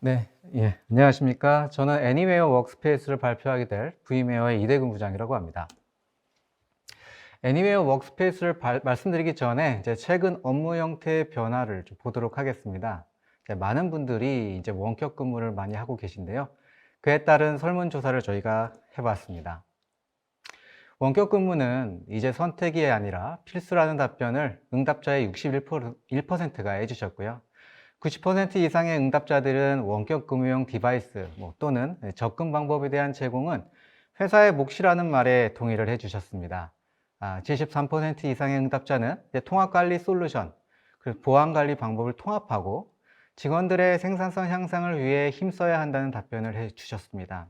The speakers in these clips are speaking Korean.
네, 안녕하십니까. 저는 애니웨어 워크스페이스를 발표하게 될 V메어의 이대근 부장이라고 합니다. 애니웨어 워크스페이스를 말씀드리기 전에 이제 최근 업무 형태의 변화를 좀 보도록 하겠습니다. 많은 분들이 이제 원격 근무를 많이 하고 계신데요. 그에 따른 설문조사를 저희가 해봤습니다. 원격 근무는 이제 선택이 아니라 필수라는 답변을 응답자의 61%가 해주셨고요. 90% 이상의 응답자들은 원격 근무용 디바이스 또는 접근 방법에 대한 제공은 회사의 몫이라는 말에 동의를 해주셨습니다. 73% 이상의 응답자는 통합관리 솔루션, 보안관리 방법을 통합하고 직원들의 생산성 향상을 위해 힘써야 한다는 답변을 해주셨습니다.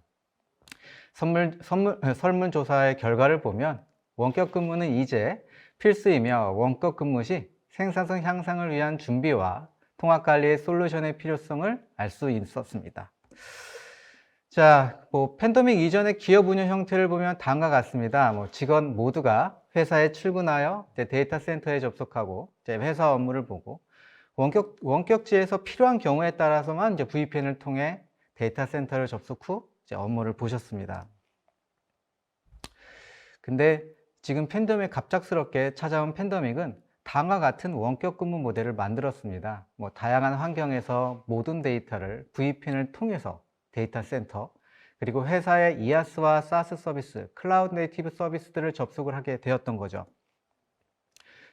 설문조사의 결과를 보면 원격 근무는 이제 필수이며 원격 근무 시 생산성 향상을 위한 준비와 통합관리의 솔루션의 필요성을 알 수 있었습니다. 자, 팬데믹 이전의 기업 운영 형태를 보면 다음과 같습니다. 직원 모두가 회사에 출근하여 데이터 센터에 접속하고 회사 업무를 보고 원격지에서 필요한 경우에 따라서만 VPN을 통해 데이터 센터를 접속 후 업무를 보셨습니다. 근데 지금 갑작스럽게 찾아온 팬데믹은 다음과 같은 원격 근무 모델을 만들었습니다. 다양한 환경에서 모든 데이터를 VPN을 통해서 데이터 센터, 그리고 회사의 이아스와 사스 서비스, 클라우드 네이티브 서비스들을 접속을 하게 되었던 거죠.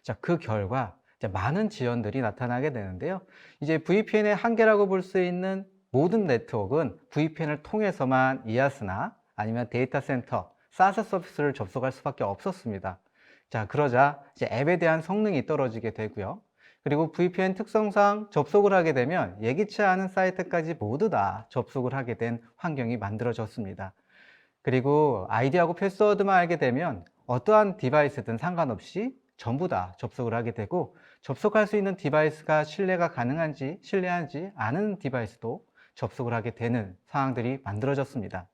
자, 그 결과 이제 많은 지연들이 나타나게 되는데요. 이제 VPN의 한계라고 볼 수 있는 모든 네트워크는 VPN을 통해서만 이아스나 아니면 데이터 센터, 사스 서비스를 접속할 수밖에 없었습니다. 자, 그러자 이제 앱에 대한 성능이 떨어지게 되고요. 그리고 VPN 특성상 접속을 하게 되면 예기치 않은 사이트까지 모두 다 접속을 하게 된 환경이 만들어졌습니다. 그리고 아이디하고 패스워드만 알게 되면 어떠한 디바이스든 상관없이 전부 다 접속을 하게 되고, 접속할 수 있는 디바이스가 신뢰한지 않은 디바이스도 접속을 하게 되는 상황들이 만들어졌습니다.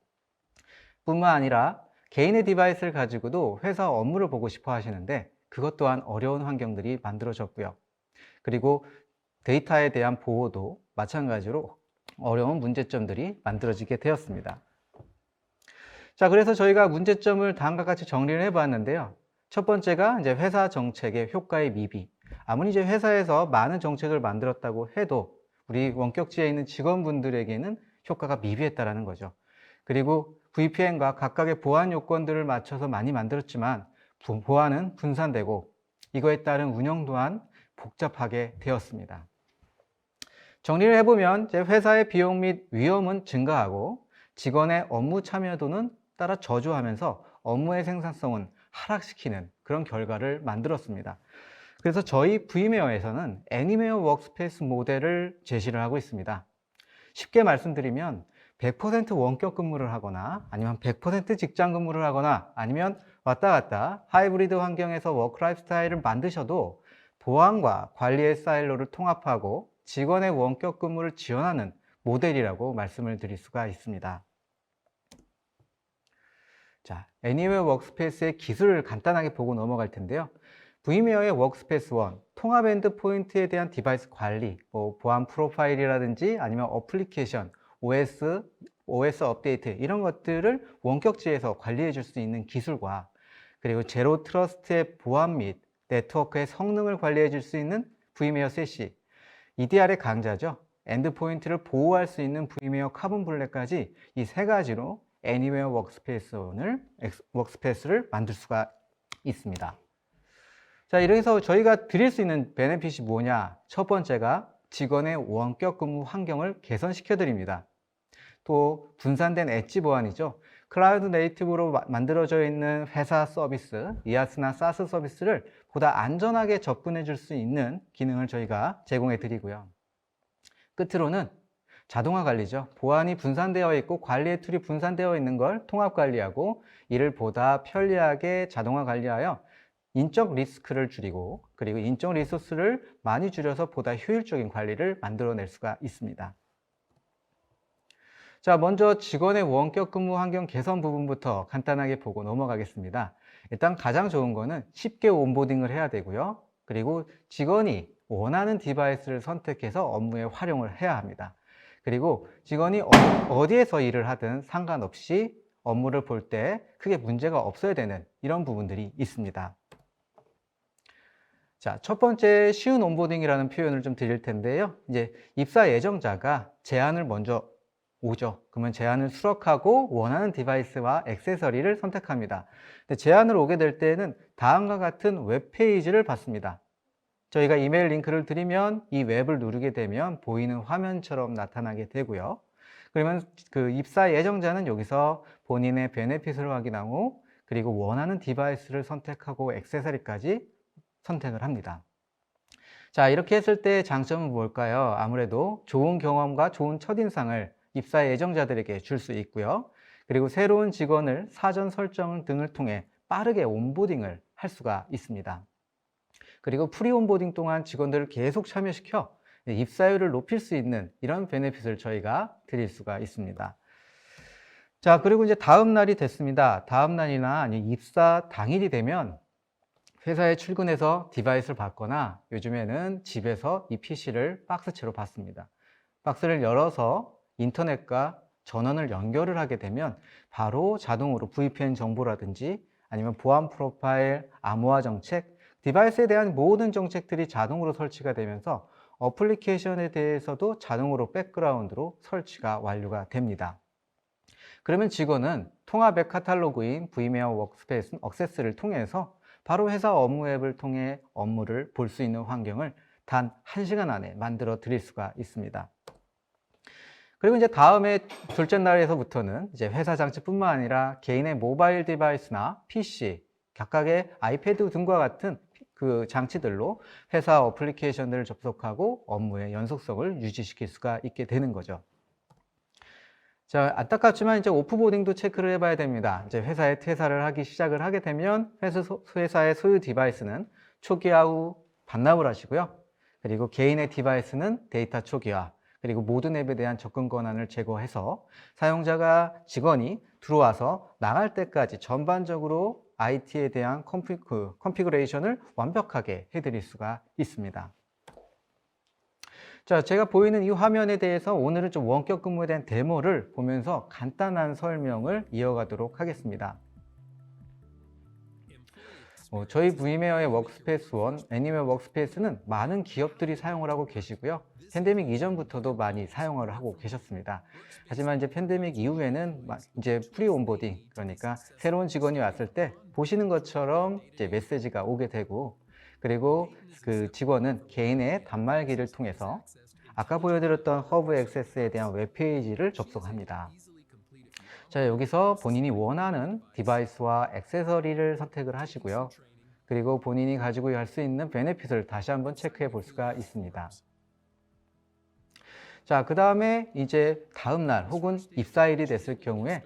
뿐만 아니라 개인의 디바이스를 가지고도 회사 업무를 보고 싶어 하시는데 그것 또한 어려운 환경들이 만들어졌고요. 그리고 데이터에 대한 보호도 마찬가지로 어려운 문제점들이 만들어지게 되었습니다. 자, 그래서 저희가 문제점을 다음과 같이 정리를 해봤는데요. 첫 번째가 이제 회사 정책의 효과의 미비. 아무리 이제 회사에서 많은 정책을 만들었다고 해도 우리 원격지에 있는 직원분들에게는 효과가 미비했다라는 거죠. 그리고 VPN과 각각의 보안 요건들을 맞춰서 많이 만들었지만 보안은 분산되고 이거에 따른 운영 또한 복잡하게 되었습니다. 정리를 해보면 회사의 비용 및 위험은 증가하고 직원의 업무 참여도는 따라 저조하면서 업무의 생산성은 하락시키는 그런 결과를 만들었습니다. 그래서 저희 V메어에서는 애니웨어 워크스페이스 모델을 제시를 하고 있습니다. 쉽게 말씀드리면 100% 원격 근무를 하거나 아니면 100% 직장 근무를 하거나 아니면 왔다 갔다 하이브리드 환경에서 워크 라이프 스타일을 만드셔도 보안과 관리의 사일로를 통합하고 직원의 원격 근무를 지원하는 모델이라고 말씀을 드릴 수가 있습니다. 자, 애니웨어 워크스페이스의 기술을 간단하게 보고 넘어갈 텐데요. V메어의 워크스페이스 1, 통합 엔드 포인트에 대한 디바이스 관리, 보안 프로파일이라든지 아니면 어플리케이션, OS 업데이트 이런 것들을 원격지에서 관리해 줄 수 있는 기술과 그리고 제로 트러스트의 보안 및 네트워크의 성능을 관리해 줄 수 있는 V메어 세시, EDR의 강자죠. 엔드포인트를 보호할 수 있는 V메어 카본 블랙까지 이 세 가지로 애니웨어 워크스페이스를 만들 수가 있습니다. 자, 이래서 저희가 드릴 수 있는 베네핏이 뭐냐? 첫 번째가 직원의 원격 근무 환경을 개선시켜 드립니다. 또 분산된 엣지 보안이죠. 클라우드 네이티브로 만들어져 있는 회사 서비스, 이아스나 사스 서비스를 보다 안전하게 접근해 줄 수 있는 기능을 저희가 제공해 드리고요. 끝으로는 자동화 관리죠. 보안이 분산되어 있고 관리의 툴이 분산되어 있는 걸 통합 관리하고 이를 보다 편리하게 자동화 관리하여 인적 리스크를 줄이고 그리고 인적 리소스를 많이 줄여서 보다 효율적인 관리를 만들어낼 수가 있습니다. 자, 먼저 직원의 원격 근무 환경 개선 부분부터 간단하게 보고 넘어가겠습니다. 일단 가장 좋은 거는 쉽게 온보딩을 해야 되고요. 그리고 직원이 원하는 디바이스를 선택해서 업무에 활용을 해야 합니다. 그리고 직원이 어디에서 일을 하든 상관없이 업무를 볼 때 크게 문제가 없어야 되는 이런 부분들이 있습니다. 자, 첫 번째 쉬운 온보딩이라는 표현을 좀 드릴 텐데요. 이제 입사 예정자가 제안을 먼저 오죠. 그러면 제안을 수락하고 원하는 디바이스와 액세서리를 선택합니다. 근데 제안을 오게 될 때는 다음과 같은 웹페이지를 받습니다. 저희가 이메일 링크를 드리면 이 웹을 누르게 되면 보이는 화면처럼 나타나게 되고요. 그러면 그 입사 예정자는 여기서 본인의 베네핏을 확인하고 그리고 원하는 디바이스를 선택하고 액세서리까지 선택을 합니다. 자, 이렇게 했을 때 장점은 뭘까요? 아무래도 좋은 경험과 좋은 첫인상을 입사 예정자들에게 줄 수 있고요. 그리고 새로운 직원을 사전 설정 등을 통해 빠르게 온보딩을 할 수가 있습니다. 그리고 프리 온보딩 동안 직원들을 계속 참여시켜 입사율을 높일 수 있는 이런 베네핏을 저희가 드릴 수가 있습니다. 자, 그리고 이제 다음 날이 됐습니다. 다음 날이나 아니면 입사 당일이 되면 회사에 출근해서 디바이스를 받거나 요즘에는 집에서 이 PC를 박스채로 받습니다. 박스를 열어서 인터넷과 전원을 연결을 하게 되면 바로 자동으로 VPN 정보라든지 아니면 보안 프로파일, 암호화 정책, 디바이스에 대한 모든 정책들이 자동으로 설치가 되면서 어플리케이션에 대해서도 자동으로 백그라운드로 설치가 완료가 됩니다. 그러면 직원은 통합 앱 카탈로그인 VMware 워크스페이스 액세스를 통해서 바로 회사 업무 앱을 통해 업무를 볼 수 있는 환경을 단 1시간 안에 만들어 드릴 수가 있습니다. 그리고 이제 다음에 둘째 날에서부터는 이제 회사 장치뿐만 아니라 개인의 모바일 디바이스나 PC, 각각의 아이패드 등과 같은 그 장치들로 회사 어플리케이션들을 접속하고 업무의 연속성을 유지시킬 수가 있게 되는 거죠. 자, 안타깝지만 이제 오프보딩도 체크를 해봐야 됩니다. 이제 회사에 퇴사를 하기 시작을 하게 되면 회사의 소유 디바이스는 초기화 후 반납을 하시고요. 그리고 개인의 디바이스는 데이터 초기화, 그리고 모든 앱에 대한 접근 권한을 제거해서 사용자가 직원이 들어와서 나갈 때까지 전반적으로 IT에 대한 컨피그레이션을 완벽하게 해드릴 수가 있습니다. 자, 제가 보이는 이 화면에 대해서 오늘은 좀 원격 근무에 대한 데모를 보면서 간단한 설명을 이어가도록 하겠습니다. 저희 VMware의 워크스페이스 1, 애니웨어 워크스페이스는 많은 기업들이 사용을 하고 계시고요. 팬데믹 이전부터도 많이 사용을 하고 계셨습니다. 하지만 이제 팬데믹 이후에는 이제 프리 온보딩, 그러니까 새로운 직원이 왔을 때 보시는 것처럼 이제 메시지가 오게 되고, 그리고 그 직원은 개인의 단말기를 통해서 아까 보여드렸던 허브 액세스에 대한 웹페이지를 접속합니다. 자, 여기서 본인이 원하는 디바이스와 액세서리를 선택을 하시고요. 그리고 본인이 가지고 할 수 있는 베네핏을 다시 한번 체크해 볼 수가 있습니다. 자, 그 다음에 이제 다음 날 혹은 입사일이 됐을 경우에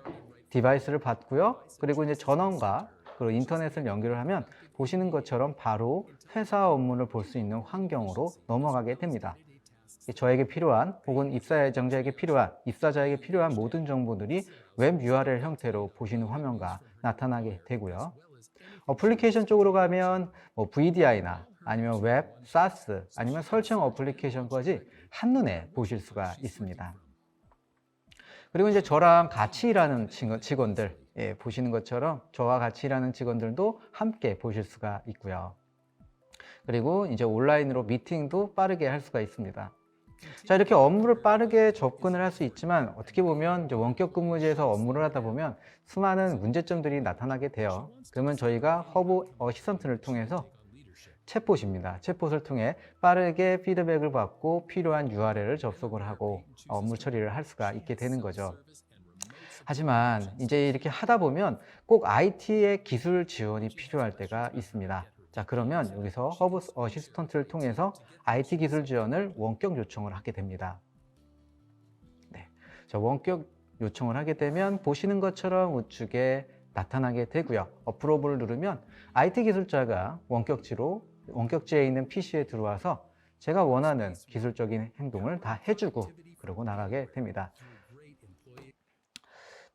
디바이스를 받고요. 그리고 이제 전원과 그리고 인터넷을 연결을 하면 보시는 것처럼 바로 회사 업무를 볼 수 있는 환경으로 넘어가게 됩니다. 저에게 필요한 혹은 입사 예정자에게 필요한, 입사자에게 필요한 모든 정보들이 웹 URL 형태로 보시는 화면과 나타나게 되고요. 어플리케이션 쪽으로 가면 VDI나 아니면 웹, SaaS, 아니면 설정 어플리케이션까지 한눈에 보실 수가 있습니다. 그리고 이제 저랑 같이 일하는 직원들, 보시는 것처럼 저와 같이 일하는 직원들도 함께 보실 수가 있고요. 그리고 이제 온라인으로 미팅도 빠르게 할 수가 있습니다. 자, 이렇게 업무를 빠르게 접근을 할 수 있지만 어떻게 보면 이제 원격 근무제에서 업무를 하다 보면 수많은 문제점들이 나타나게 돼요. 그러면 저희가 허브 어시스턴트를 통해서 챗봇입니다. 챗봇을 통해 빠르게 피드백을 받고 필요한 URL을 접속을 하고 업무 처리를 할 수가 있게 되는 거죠. 하지만 이제 이렇게 하다 보면 꼭 IT의 기술 지원이 필요할 때가 있습니다. 자, 그러면 여기서 허브 어시스턴트를 통해서 IT 기술 지원을 원격 요청을 하게 됩니다. 네. 자, 원격 요청을 하게 되면 보시는 것처럼 우측에 나타나게 되고요. 어프로브를 누르면 IT 기술자가 원격지에 있는 PC에 들어와서 제가 원하는 기술적인 행동을 다 해주고 그러고 나가게 됩니다.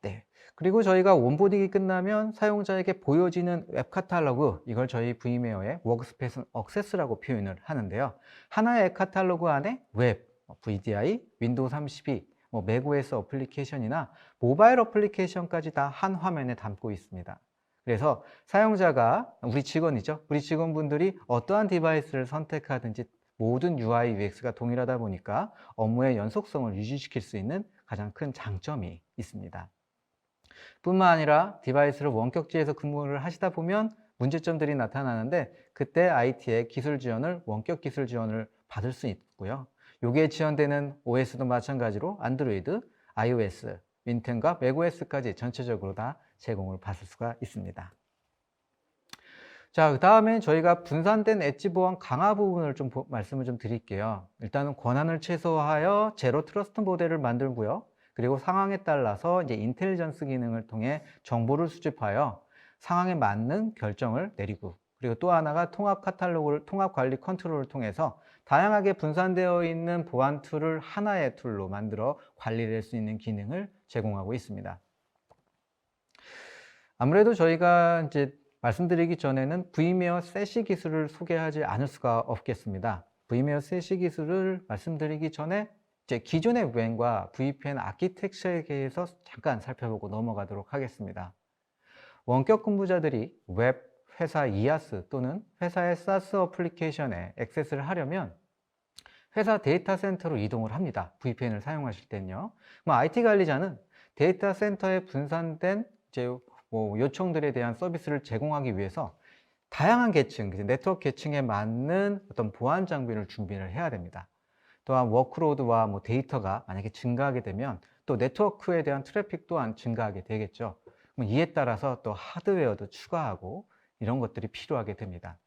네. 그리고 저희가 온보딩이 끝나면 사용자에게 보여지는 웹 카탈로그, 이걸 저희 VMware의 워크스페이스 액세스라고 표현을 하는데요. 하나의 앱 카탈로그 안에 웹, VDI, 윈도우 32, 뭐 맥OS 어플리케이션이나 모바일 어플리케이션까지 다 한 화면에 담고 있습니다. 그래서 사용자가 우리 직원이죠. 우리 직원분들이 어떠한 디바이스를 선택하든지 모든 UI, UX가 동일하다 보니까 업무의 연속성을 유지시킬 수 있는 가장 큰 장점이 있습니다. 뿐만 아니라 디바이스를 원격지에서 근무를 하시다 보면 문제점들이 나타나는데 그때 IT의 기술 지원을 원격 기술 지원을 받을 수 있고요. 여기에 지원되는 OS도 마찬가지로 안드로이드, iOS, 윈텐과 맥OS까지 전체적으로 다 제공을 받을 수가 있습니다. 자, 그 다음에 저희가 분산된 엣지 보안 강화 부분을 좀 말씀을 좀 드릴게요. 일단은 권한을 최소화하여 제로 트러스트 모델을 만들고요. 그리고 상황에 따라서 이제 인텔리전스 기능을 통해 정보를 수집하여 상황에 맞는 결정을 내리고, 그리고 또 하나가 통합 카탈로그를, 통합 관리 컨트롤을 통해서 다양하게 분산되어 있는 보안 툴을 하나의 툴로 만들어 관리를 할 수 있는 기능을 제공하고 있습니다. 아무래도 저희가 이제 말씀드리기 전에는 vMware 세시 기술을 소개하지 않을 수가 없겠습니다. vMware 세시 기술을 말씀드리기 전에 이제 기존의 VAN과 VPN 아키텍처에 대해서 잠깐 살펴보고 넘어가도록 하겠습니다. 원격 근무자들이 웹, 회사 IaaS 또는 회사의 SaaS 어플리케이션에 액세스를 하려면 회사 데이터 센터로 이동을 합니다. VPN을 사용하실 때는요. IT 관리자는 데이터 센터에 분산된 이제 요청들에 대한 서비스를 제공하기 위해서 다양한 계층, 네트워크 계층에 맞는 어떤 보안 장비를 준비를 해야 됩니다. 또한 워크로드와 데이터가 만약에 증가하게 되면 또 네트워크에 대한 트래픽 또한 증가하게 되겠죠. 이에 따라서 또 하드웨어도 추가하고 이런 것들이 필요하게 됩니다.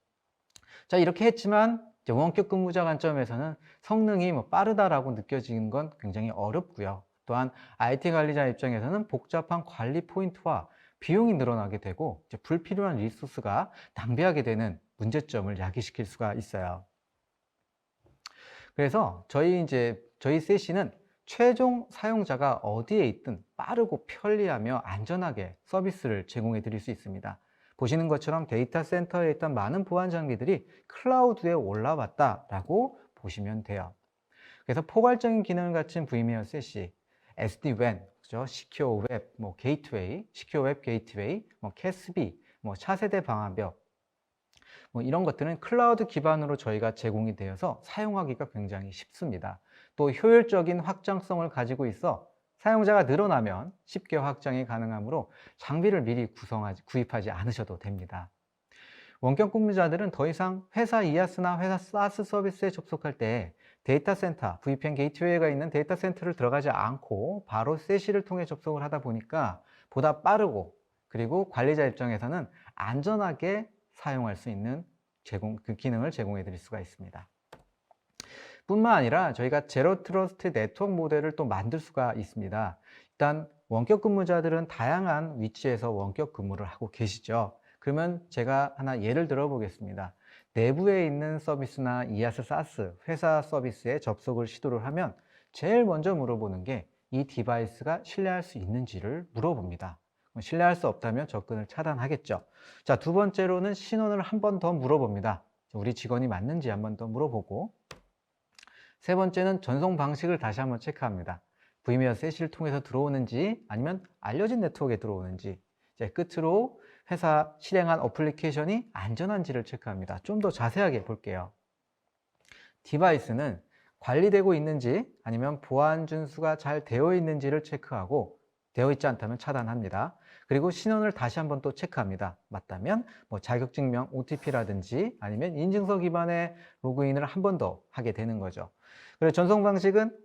자, 이렇게 했지만 이제 원격 근무자 관점에서는 성능이 빠르다라고 느껴지는 건 굉장히 어렵고요. 또한 IT 관리자 입장에서는 복잡한 관리 포인트와 비용이 늘어나게 되고 이제 불필요한 리소스가 낭비하게 되는 문제점을 야기시킬 수가 있어요. 그래서 저희 셋이는 최종 사용자가 어디에 있든 빠르고 편리하며 안전하게 서비스를 제공해 드릴 수 있습니다. 보시는 것처럼 데이터 센터에 있던 많은 보안 장비들이 클라우드에 올라왔다라고 보시면 돼요. 그래서 포괄적인 기능을 갖춘 vMware 셋이 SD-WAN, 그죠? 시큐어 웹, 게이트웨이, 시큐어 웹 게이트웨이, CASB, 차세대 방화벽, 이런 것들은 클라우드 기반으로 저희가 제공이 되어서 사용하기가 굉장히 쉽습니다. 또 효율적인 확장성을 가지고 있어 사용자가 늘어나면 쉽게 확장이 가능하므로 장비를 미리 구입하지 않으셔도 됩니다. 원격 근무자들은 더 이상 회사 IaaS나 회사 SaaS 서비스에 접속할 때 데이터 센터, VPN 게이트웨이가 있는 데이터 센터를 들어가지 않고 바로 세시를 통해 접속을 하다 보니까 보다 빠르고 그리고 관리자 입장에서는 안전하게 사용할 수 있는 그 기능을 제공해 드릴 수가 있습니다. 뿐만 아니라 저희가 제로 트러스트 네트워크 모델을 또 만들 수가 있습니다. 일단 원격 근무자들은 다양한 위치에서 원격 근무를 하고 계시죠. 그러면 제가 하나 예를 들어 보겠습니다. 내부에 있는 서비스나 IaaS, SaaS, 회사 서비스에 접속을 시도를 하면 제일 먼저 물어보는 게 이 디바이스가 신뢰할 수 있는지를 물어봅니다. 신뢰할 수 없다면 접근을 차단하겠죠. 자, 두 번째로는 신원을 한 번 더 물어봅니다. 우리 직원이 맞는지 한 번 더 물어보고, 세 번째는 전송 방식을 다시 한번 체크합니다. vMware 셋을 통해서 들어오는지 아니면 알려진 네트워크에 들어오는지, 이제 끝으로 회사 실행한 어플리케이션이 안전한지를 체크합니다. 좀 더 자세하게 볼게요. 디바이스는 관리되고 있는지 아니면 보안 준수가 잘 되어 있는지를 체크하고 되어 있지 않다면 차단합니다. 그리고 신원을 다시 한번 또 체크합니다. 맞다면 자격증명 OTP라든지 아니면 인증서 기반의 로그인을 한 번 더 하게 되는 거죠. 그리고 전송 방식은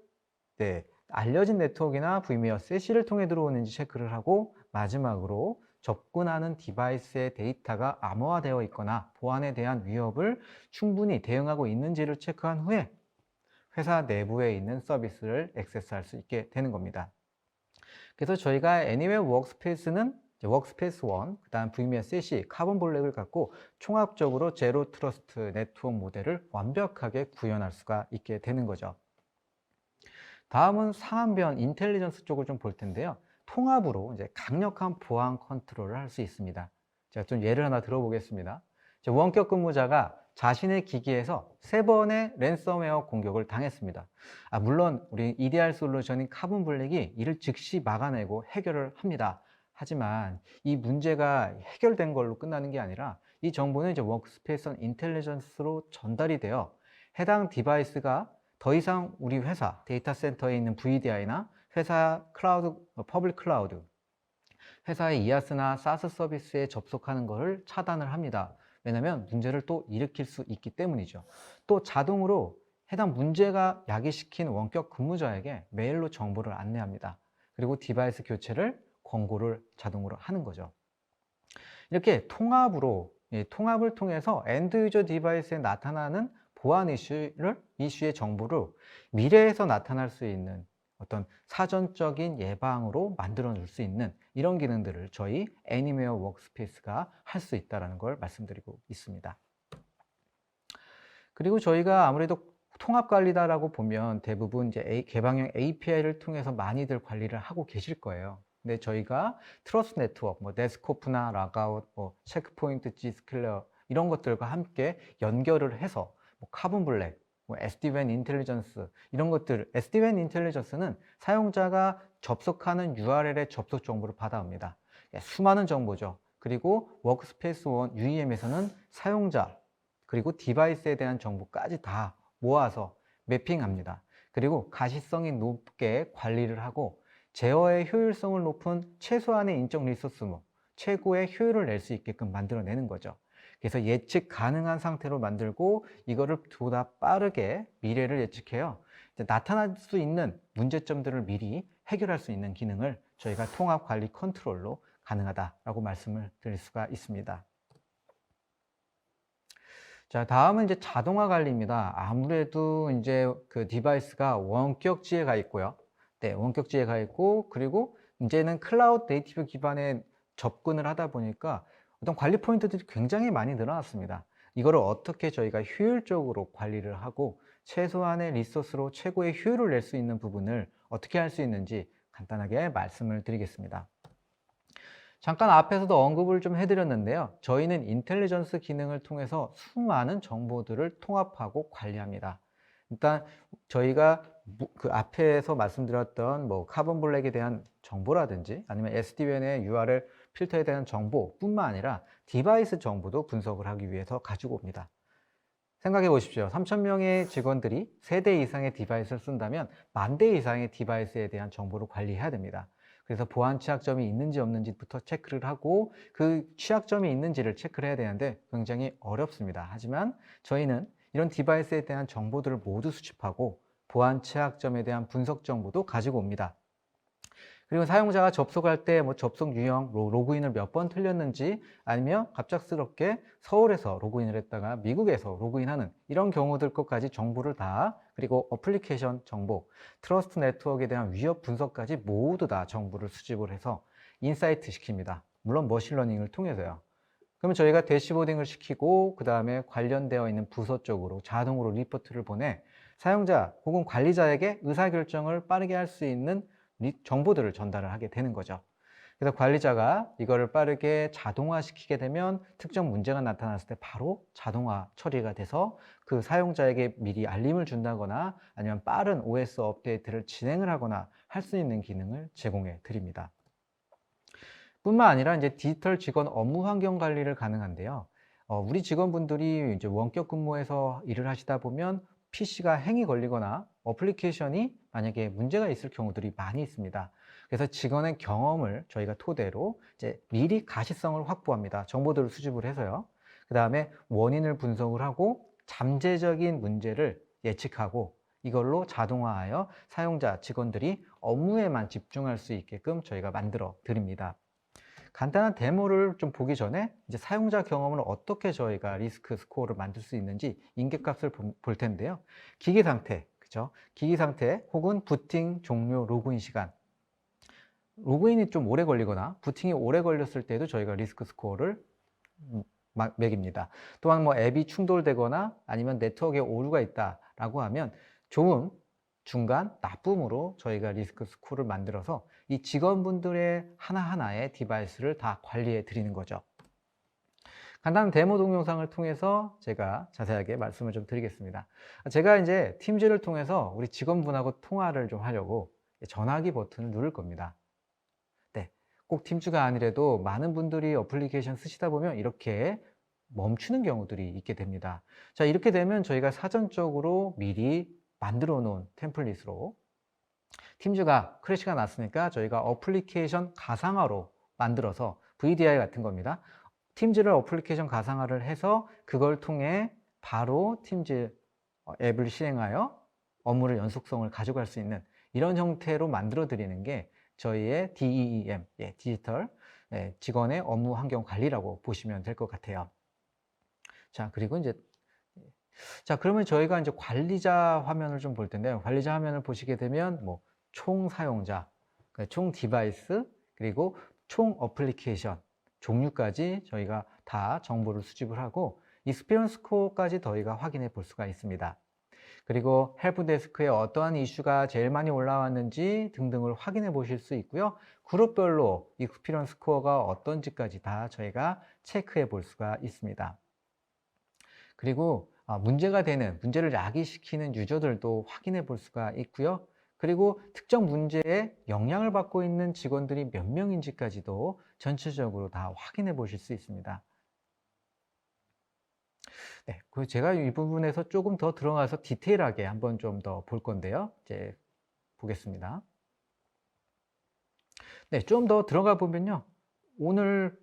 알려진 네트워크나 vMware 셋을 통해 들어오는지 체크를 하고 마지막으로 접근하는 디바이스의 데이터가 암호화되어 있거나 보안에 대한 위협을 충분히 대응하고 있는지를 체크한 후에 회사 내부에 있는 서비스를 액세스할 수 있게 되는 겁니다. 그래서 저희가 Anywhere Workspace는 워크스페이스 1, 그 다음 vMware 셋이 카본 블랙을 갖고 총합적으로 제로 트러스트 네트워크 모델을 완벽하게 구현할 수가 있게 되는 거죠. 다음은 상한변 인텔리전스 쪽을 좀 볼 텐데요. 통합으로 이제 강력한 보안 컨트롤을 할 수 있습니다. 제가 좀 예를 하나 들어보겠습니다. 원격 근무자가 자신의 기기에서 3번의 랜섬웨어 공격을 당했습니다. 물론 우리 EDR 솔루션인 카본 블랙이 이를 즉시 막아내고 해결을 합니다. 하지만 이 문제가 해결된 걸로 끝나는 게 아니라 이 정보는 이제 워크스페이스 인텔리전스로 전달이 되어 해당 디바이스가 더 이상 우리 회사 데이터 센터에 있는 VDI나 회사 클라우드, 퍼블릭 클라우드, 회사의 이아스나 사스 서비스에 접속하는 것을 차단을 합니다. 왜냐하면 문제를 또 일으킬 수 있기 때문이죠. 또 자동으로 해당 문제가 야기시킨 원격 근무자에게 메일로 정보를 안내합니다. 그리고 디바이스 교체를 권고를 자동으로 하는 거죠. 이렇게 통합을 통해서 엔드 유저 디바이스에 나타나는 보안 이슈의 정보를 미래에서 나타날 수 있는 어떤 사전적인 예방으로 만들어 줄 수 있는 이런 기능들을 저희 애니웨어 워크스페이스가 할 수 있다는 걸 말씀드리고 있습니다. 그리고 저희가 아무래도 통합관리다라고 보면 대부분 이제 개방형 API를 통해서 많이들 관리를 하고 계실 거예요. 근데 저희가 트러스트 네트워크, 데스코프나 락아웃, 체크포인트, G스킬러 이런 것들과 함께 연결을 해서 카본 블랙, SD-WAN 인텔리전스 이런 것들, SD-WAN 인텔리전스는 사용자가 접속하는 URL의 접속 정보를 받아옵니다. 수많은 정보죠. 그리고 워크스페이스 원 UEM에서는 사용자 그리고 디바이스에 대한 정보까지 다 모아서 매핑합니다. 그리고 가시성이 높게 관리를 하고 제어의 효율성을 높은 최소한의 인적 리소스, 최고의 효율을 낼 수 있게끔 만들어내는 거죠. 그래서 예측 가능한 상태로 만들고 이거를 보다 빠르게 미래를 예측해요. 나타날 수 있는 문제점들을 미리 해결할 수 있는 기능을 저희가 통합 관리 컨트롤로 가능하다라고 말씀을 드릴 수가 있습니다. 자, 다음은 이제 자동화 관리입니다. 아무래도 이제 그 디바이스가 원격지에 가 있고요. 네, 원격지에 가 있고, 그리고 이제는 클라우드 네이티브 기반에 접근을 하다 보니까 어떤 관리 포인트들이 굉장히 많이 늘어났습니다. 이거를 어떻게 저희가 효율적으로 관리를 하고 최소한의 리소스로 최고의 효율을 낼 수 있는 부분을 어떻게 할 수 있는지 간단하게 말씀을 드리겠습니다. 잠깐 앞에서도 언급을 좀 해드렸는데요. 저희는 인텔리전스 기능을 통해서 수많은 정보들을 통합하고 관리합니다. 일단 저희가 그 앞에서 말씀드렸던 카본 블랙에 대한 정보라든지 아니면 SD-WAN의 URL 필터에 대한 정보뿐만 아니라 디바이스 정보도 분석을 하기 위해서 가지고 옵니다. 생각해 보십시오. 3,000명의 직원들이 3대 이상의 디바이스를 쓴다면 10,000대 이상의 디바이스에 대한 정보를 관리해야 됩니다. 그래서 보안 취약점이 있는지 없는지부터 체크를 하고 그 취약점이 있는지를 체크를 해야 되는데 굉장히 어렵습니다. 하지만 저희는 이런 디바이스에 대한 정보들을 모두 수집하고 보안 취약점에 대한 분석 정보도 가지고 옵니다. 그리고 사용자가 접속할 때 접속 유형, 로그인을 몇 번 틀렸는지 아니면 갑작스럽게 서울에서 로그인을 했다가 미국에서 로그인하는 이런 경우들 것까지 정보를 다, 그리고 어플리케이션 정보, 트러스트 네트워크에 대한 위협 분석까지 모두 다 정보를 수집을 해서 인사이트 시킵니다. 물론 머신러닝을 통해서요. 그러면 저희가 대시보딩을 시키고 그 다음에 관련되어 있는 부서 쪽으로 자동으로 리포트를 보내 사용자 혹은 관리자에게 의사결정을 빠르게 할 수 있는 정보들을 전달을 하게 되는 거죠. 그래서 관리자가 이거를 빠르게 자동화시키게 되면 특정 문제가 나타났을 때 바로 자동화 처리가 돼서 그 사용자에게 미리 알림을 준다거나 아니면 빠른 OS 업데이트를 진행을 하거나 할 수 있는 기능을 제공해 드립니다. 뿐만 아니라 이제 디지털 직원 업무 환경 관리를 가능한데요. 우리 직원분들이 이제 원격 근무에서 일을 하시다 보면 PC가 행이 걸리거나 어플리케이션이 만약에 문제가 있을 경우들이 많이 있습니다. 그래서 직원의 경험을 저희가 토대로 이제 미리 가시성을 확보합니다. 정보들을 수집을 해서요. 그 다음에 원인을 분석을 하고 잠재적인 문제를 예측하고 이걸로 자동화하여 사용자, 직원들이 업무에만 집중할 수 있게끔 저희가 만들어 드립니다. 간단한 데모를 좀 보기 전에 이제 사용자 경험을 어떻게 저희가 리스크 스코어를 만들 수 있는지 인계값을 볼 텐데요. 기기 상태, 그죠? 기기 상태 혹은 부팅 종료 로그인 시간. 로그인이 좀 오래 걸리거나 부팅이 오래 걸렸을 때도 저희가 리스크 스코어를 매깁니다. 또한 앱이 충돌되거나 아니면 네트워크에 오류가 있다라고 하면 좋음, 중간, 나쁨으로 저희가 리스크 스코어를 만들어서 이 직원분들의 하나하나의 디바이스를 다 관리해 드리는 거죠. 간단한 데모 동영상을 통해서 제가 자세하게 말씀을 좀 드리겠습니다. 제가 이제 팀즈를 통해서 우리 직원분하고 통화를 좀 하려고 전화기 버튼을 누를 겁니다. 네, 꼭 팀즈가 아니라도 많은 분들이 어플리케이션 쓰시다 보면 이렇게 멈추는 경우들이 있게 됩니다. 자, 이렇게 되면 저희가 사전적으로 미리 만들어 놓은 템플릿으로 팀즈가 크래시가 났으니까 저희가 어플리케이션 가상화로 만들어서 VDI 같은 겁니다. 팀즈를 어플리케이션 가상화를 해서 그걸 통해 바로 팀즈 앱을 실행하여 업무를 연속성을 가져갈 수 있는 이런 형태로 만들어 드리는 게 저희의 DEEM, 디지털 직원의 업무 환경 관리라고 보시면 될 것 같아요. 자, 그리고 이제 그러면 저희가 이제 관리자 화면을 좀 볼 텐데요. 관리자 화면을 보시게 되면 뭐 총 사용자, 총 디바이스, 그리고 총 어플리케이션 종류까지 저희가 다 정보를 수집을 하고 익스피리언스 스코어까지 저희가 확인해 볼 수가 있습니다. 그리고 헬프데스크에 어떠한 이슈가 제일 많이 올라왔는지 등등을 확인해 보실 수 있고요. 그룹별로 익스피리언스 스코어가 어떤지까지 다 저희가 체크해 볼 수가 있습니다. 그리고 문제를 야기시키는 유저들도 확인해 볼 수가 있고요. 그리고 특정 문제에 영향을 받고 있는 직원들이 몇 명인지까지도 전체적으로 다 확인해 보실 수 있습니다. 네, 그리고 제가 이 부분에서 조금 더 들어가서 디테일하게 한번 좀 더 볼 건데요. 이제 보겠습니다. 네, 좀 더 들어가 보면요. 오늘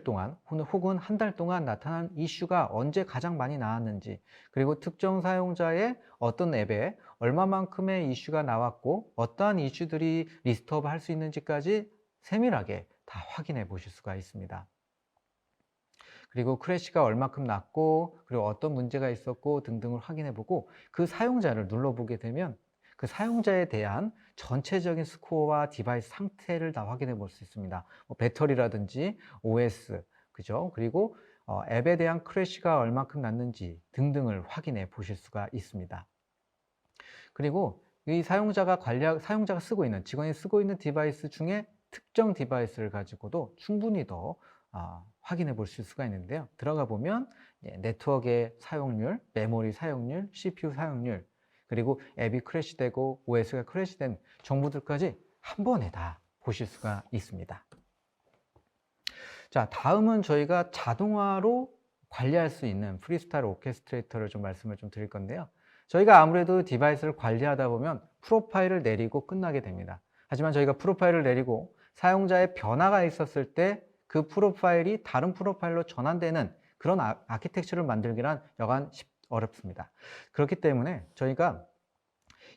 동안 혹은 한 달 동안 나타난 이슈가 언제 가장 많이 나왔는지, 그리고 특정 사용자의 어떤 앱에 얼마만큼의 이슈가 나왔고 어떠한 이슈들이 리스트업 할 수 있는지까지 세밀하게 다 확인해 보실 수가 있습니다. 그리고 크래시가 얼마큼 났고, 그리고 어떤 문제가 있었고 등등을 확인해 보고, 그 사용자를 눌러보게 되면 그 사용자에 대한 전체적인 스코어와 디바이스 상태를 다 확인해 볼 수 있습니다. 배터리라든지 OS, 그죠? 그리고 앱에 대한 크래시가 얼마큼 났는지 등등을 확인해 보실 수가 있습니다. 그리고 이 사용자가 쓰고 있는, 직원이 쓰고 있는 디바이스 중에 특정 디바이스를 가지고도 충분히 더 확인해 보실 수가 있는데요. 들어가 보면 네트워크의 사용률, 메모리 사용률, CPU 사용률, 그리고 앱이 크래시되고 OS가 크래시된 정보들까지 한 번에 다 보실 수가 있습니다. 자, 다음은 저희가 자동화로 관리할 수 있는 프리스타일 오케스트레이터를 좀 말씀을 좀 드릴 건데요. 저희가 아무래도 디바이스를 관리하다 보면 프로파일을 내리고 끝나게 됩니다. 하지만 저희가 프로파일을 내리고 사용자의 변화가 있었을 때 그 프로파일이 다른 프로파일로 전환되는 그런 아키텍처를 만들기란 여간 어렵습니다. 그렇기 때문에 저희가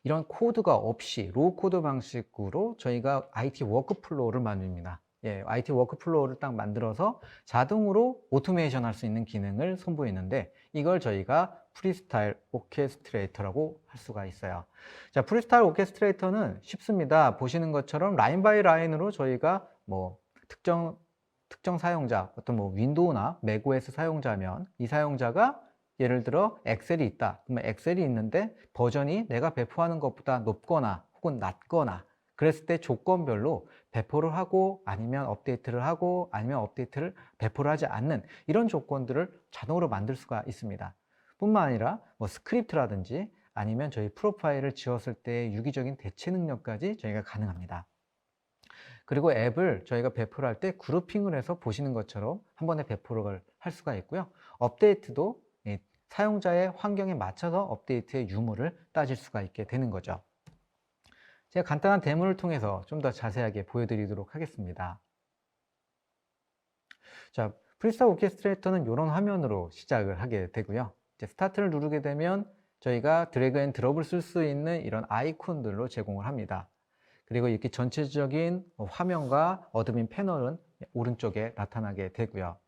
이런 코드가 없이 로우 코드 방식으로 저희가 IT 워크플로우를 만듭니다. IT 워크플로우를 딱 만들어서 자동으로 오토메이션 할 수 있는 기능을 선보이는데, 이걸 저희가 프리스타일 오케스트레이터라고 할 수가 있어요. 자, 프리스타일 오케스트레이터는 쉽습니다. 보시는 것처럼 라인 바이 라인으로 저희가 특정 사용자, 어떤 윈도우나 맥OS 사용자면 이 사용자가 예를 들어 엑셀이 있다. 그러면 엑셀이 있는데 버전이 내가 배포하는 것보다 높거나 혹은 낮거나 그랬을 때 조건별로 배포를 하고 아니면 업데이트를 하고 아니면 업데이트를 배포를 하지 않는 이런 조건들을 자동으로 만들 수가 있습니다. 뿐만 아니라 스크립트라든지 아니면 저희 프로파일을 지었을 때 유기적인 대체 능력까지 저희가 가능합니다. 그리고 앱을 저희가 배포를 할 때 그룹핑을 해서 보시는 것처럼 한 번에 배포를 할 수가 있고요. 업데이트도 사용자의 환경에 맞춰서 업데이트의 유무를 따질 수가 있게 되는 거죠. 제가 간단한 데모를 통해서 좀 더 자세하게 보여드리도록 하겠습니다. 자, 프리스타일 오케스트레이터는 이런 화면으로 시작을 하게 되고요. 이제 스타트를 누르게 되면 저희가 드래그 앤 드롭을 쓸 수 있는 이런 아이콘들로 제공을 합니다. 그리고 이렇게 전체적인 화면과 어드민 패널은 오른쪽에 나타나게 되고요.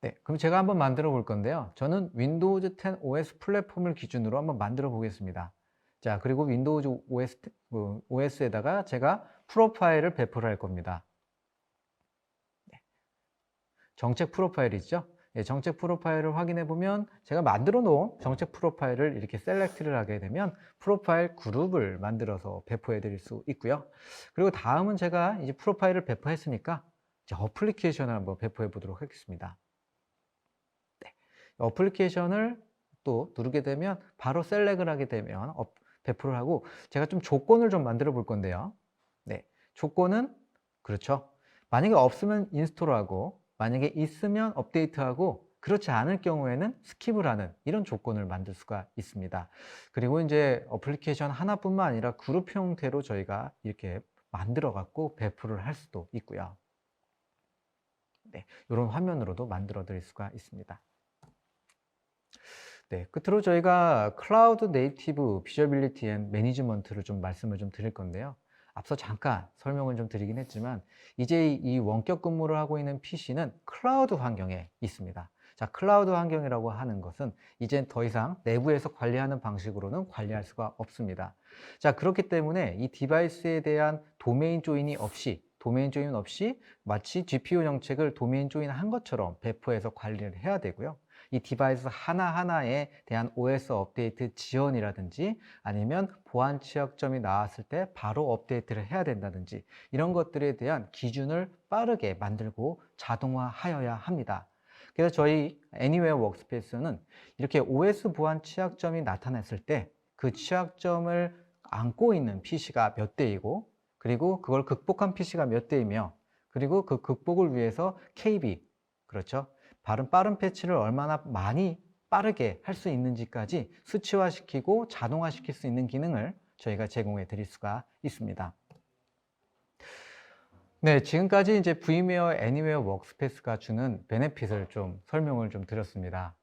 네, 그럼 제가 한번 만들어 볼 건데요. 저는 윈도우즈 10 OS 플랫폼을 기준으로 한번 만들어 보겠습니다. 자, 그리고 윈도우즈 OS에다가 제가 프로파일을 배포를 할 겁니다. 네. 정책 프로파일이죠. 네, 정책 프로파일을 확인해 보면 제가 만들어 놓은 정책 프로파일을 이렇게 셀렉트를 하게 되면 프로파일 그룹을 만들어서 배포해 드릴 수 있고요. 그리고 다음은 제가 이제 프로파일을 배포했으니까 이제 어플리케이션을 한번 배포해 보도록 하겠습니다. 네. 어플리케이션을 또 누르게 되면 바로 셀렉을 하게 되면 배포를 하고, 제가 좀 조건을 좀 만들어 볼 건데요. 네. 조건은 그렇죠. 만약에 없으면 인스톨하고, 만약에 있으면 업데이트하고, 그렇지 않을 경우에는 스킵을 하는 이런 조건을 만들 수가 있습니다. 그리고 이제 어플리케이션 하나뿐만 아니라 그룹 형태로 저희가 이렇게 만들어 갖고 배포를 할 수도 있고요. 네, 이런 화면으로도 만들어 드릴 수가 있습니다. 네, 끝으로 저희가 클라우드 네이티브 비저빌리티 앤 매니지먼트를 좀 말씀을 좀 드릴 건데요. 앞서 잠깐 설명을 좀 드리긴 했지만, 이제 이 원격 근무를 하고 있는 PC는 클라우드 환경에 있습니다. 자, 클라우드 환경이라고 하는 것은 이제 더 이상 내부에서 관리하는 방식으로는 관리할 수가 없습니다. 자, 그렇기 때문에 이 디바이스에 대한 도메인 조인이 없이, 마치 GPU 정책을 도메인 조인한 것처럼 배포해서 관리를 해야 되고요. 이 디바이스 하나하나에 대한 OS 업데이트 지원이라든지, 아니면 보안 취약점이 나왔을 때 바로 업데이트를 해야 된다든지, 이런 것들에 대한 기준을 빠르게 만들고 자동화하여야 합니다. 그래서 저희 애니웨어 워크스페이스는 이렇게 OS 보안 취약점이 나타났을 때 그 취약점을 안고 있는 PC가 몇 대이고, 그리고 그걸 극복한 PC가 몇 대이며, 그리고 그 극복을 위해서 KB, 그렇죠, 빠른 패치를 얼마나 많이 빠르게 할 수 있는지까지 수치화시키고 자동화시킬 수 있는 기능을 저희가 제공해 드릴 수가 있습니다. 네, 지금까지 이제 VMware 애니웨어 워크스페이스가 주는 베네핏을 좀 설명을 좀 드렸습니다.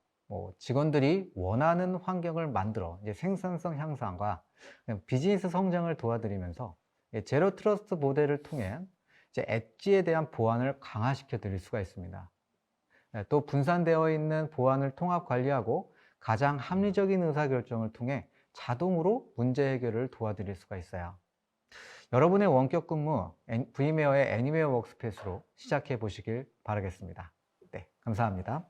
직원들이 원하는 환경을 만들어 이제 생산성 향상과 비즈니스 성장을 도와드리면서 제로 트러스트 모델을 통해 이제 엣지에 대한 보안을 강화시켜 드릴 수가 있습니다. 또 분산되어 있는 보안을 통합 관리하고 가장 합리적인 의사결정을 통해 자동으로 문제 해결을 도와드릴 수가 있어요. 여러분의 원격 근무 VMware의 애니웨어 워크스페이스로 시작해 보시길 바라겠습니다. 네, 감사합니다.